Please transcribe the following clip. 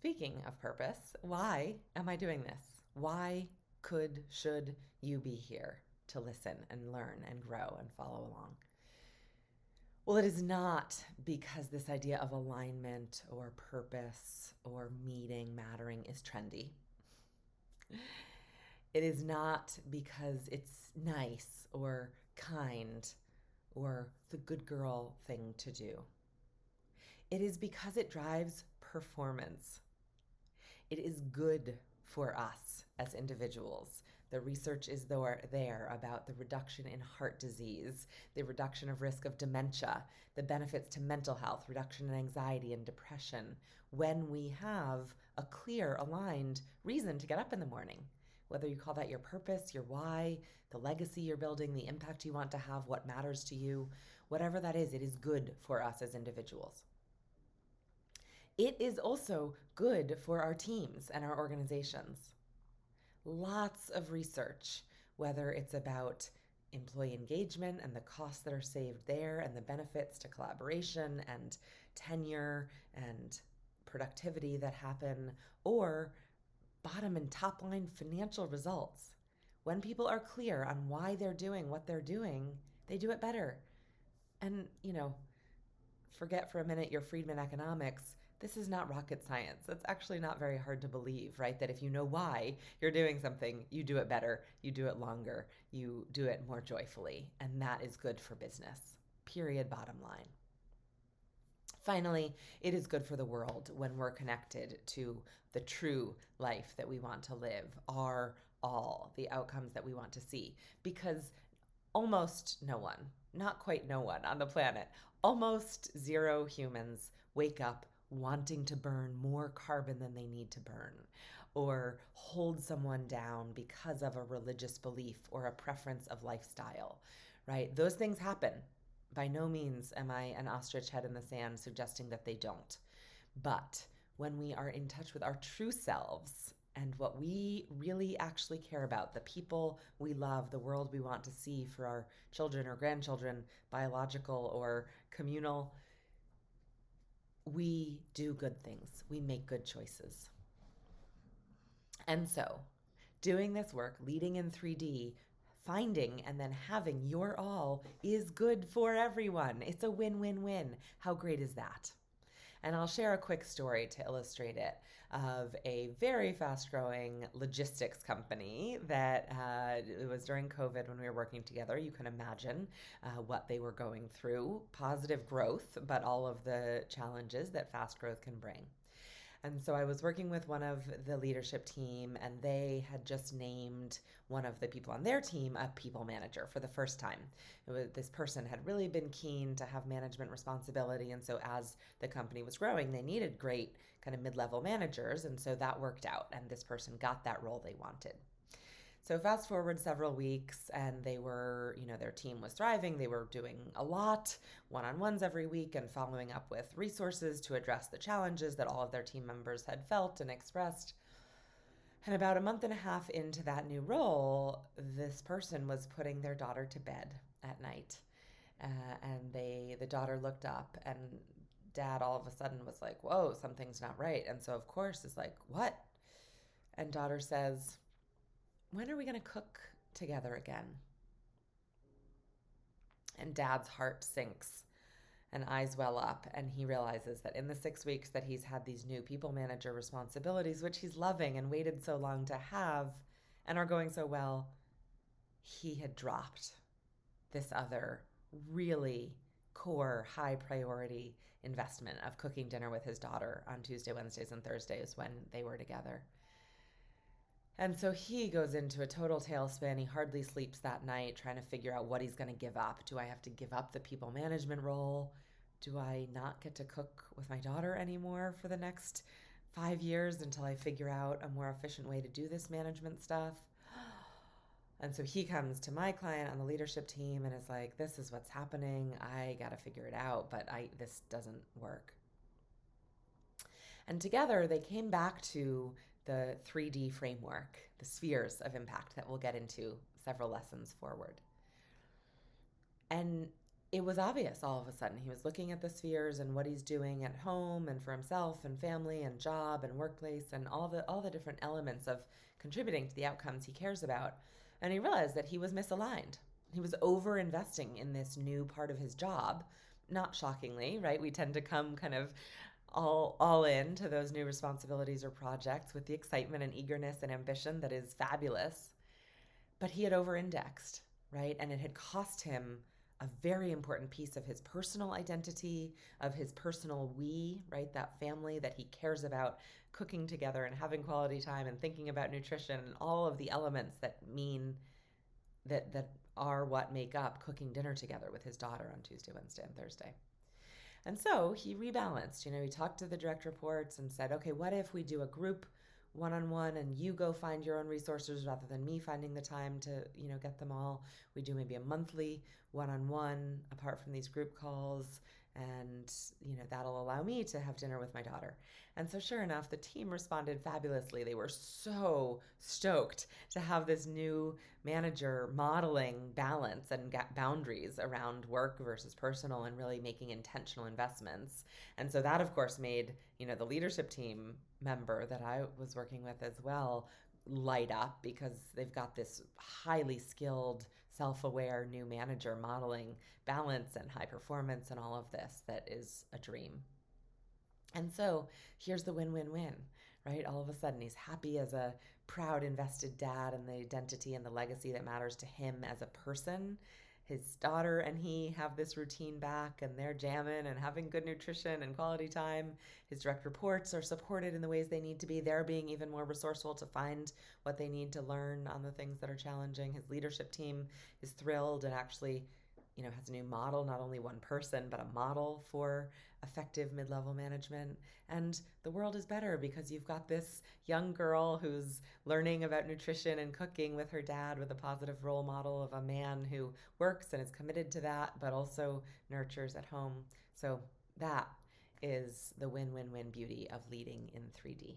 Speaking of purpose, why am I doing this? Why should you be here to listen and learn and grow and follow along? Well, it is not because this idea of alignment or purpose or meaning, mattering is trendy. It is not because it's nice or kind or the good girl thing to do. It is because it drives performance. It is good for us as individuals. The research is there about the reduction in heart disease, the reduction of risk of dementia, the benefits to mental health, reduction in anxiety and depression when we have a clear, aligned reason to get up in the morning. Whether you call that your purpose, your why, the legacy you're building, the impact you want to have, what matters to you, whatever that is, it is good for us as individuals. It is also good for our teams and our organizations. Lots of research, whether it's about employee engagement and the costs that are saved there and the benefits to collaboration and tenure and productivity that happen, or bottom and top line financial results. When people are clear on why they're doing what they're doing, they do it better. And, forget for a minute your Friedman economics. This is not rocket science. It's actually not very hard to believe, right? That if you know why you're doing something, you do it better, you do it longer, you do it more joyfully. And that is good for business. Period, bottom line. Finally, it is good for the world when we're connected to the true life that we want to live, our all, the outcomes that we want to see. Because almost no one, not quite no one on the planet, almost zero humans wake up wanting to burn more carbon than they need to burn, or hold someone down because of a religious belief or a preference of lifestyle, right? Those things happen. By no means am I an ostrich head in the sand suggesting that they don't. But when we are in touch with our true selves and what we really actually care about, the people we love, the world we want to see for our children or grandchildren, biological or communal, we do good things. We make good choices. And so, doing this work, leading in 3D, finding and then having your all is good for everyone. It's a win-win-win. How great is that? And I'll share a quick story to illustrate it of a very fast growing logistics company that it was during COVID when we were working together. You can imagine what they were going through, positive growth, but all of the challenges that fast growth can bring. And so I was working with one of the leadership team, and they had just named one of the people on their team a people manager for the first time. This person had really been keen to have management responsibility. And so as the company was growing, they needed great kind of mid-level managers. And so that worked out, and this person got that role they wanted. So fast forward several weeks, and they were, their team was thriving. They were doing a lot, one-on-ones every week, and following up with resources to address the challenges that all of their team members had felt and expressed. And about a month and a half into that new role, this person was putting their daughter to bed at night. And the daughter looked up, and dad all of a sudden was like, whoa, something's not right. And so, of course, is like, what? And daughter says, when are we going to cook together again? And dad's heart sinks and eyes well up, and he realizes that in the 6 weeks that he's had these new people manager responsibilities, which he's loving and waited so long to have and are going so well, he had dropped this other really core high priority investment of cooking dinner with his daughter on Tuesday, Wednesdays, and Thursdays when they were together. And so he goes into a total tailspin. He hardly sleeps that night, trying to figure out what he's going to give up. Do I have to give up the people management role? Do I not get to cook with my daughter anymore for the next 5 years until I figure out a more efficient way to do this management stuff? And so he comes to my client on the leadership team and is like, this is what's happening. I got to figure it out, but this doesn't work. And together they came back to the 3D framework, the spheres of impact that we'll get into several lessons forward. And it was obvious all of a sudden. He was looking at the spheres and what he's doing at home and for himself and family and job and workplace and all the different elements of contributing to the outcomes he cares about. And he realized that he was misaligned. He was over investing in this new part of his job. Not shockingly, right? We tend to come kind of all in to those new responsibilities or projects with the excitement and eagerness and ambition that is fabulous. But he had over indexed, right? And it had cost him a very important piece of his personal identity, of his personal we, right? That family that he cares about, cooking together and having quality time and thinking about nutrition and all of the elements that mean that are what make up cooking dinner together with his daughter on Tuesday, Wednesday, and Thursday. And so he rebalanced. He talked to the direct reports and said, okay, what if we do a group one on one and you go find your own resources rather than me finding the time to, get them all? We do maybe a monthly one on one apart from these group calls. And, that'll allow me to have dinner with my daughter. And so, sure enough, the team responded fabulously. They were so stoked to have this new manager modeling balance and boundaries around work versus personal and really making intentional investments. And so that, of course, made, the leadership team member that I was working with as well light up because they've got this highly skilled, self-aware new manager modeling balance and high performance and all of this that is a dream. And so here's the win-win-win, right? All of a sudden he's happy as a proud invested dad and the identity and the legacy that matters to him as a person. His daughter and he have this routine back and they're jamming and having good nutrition and quality time. His direct reports are supported in the ways they need to be. They're being even more resourceful to find what they need to learn on the things that are challenging. His leadership team is thrilled and actually, has a new model, not only one person, but a model for effective mid-level management. And the world is better because you've got this young girl who's learning about nutrition and cooking with her dad with a positive role model of a man who works and is committed to that, but also nurtures at home. So that is the win-win-win beauty of leading in 3D.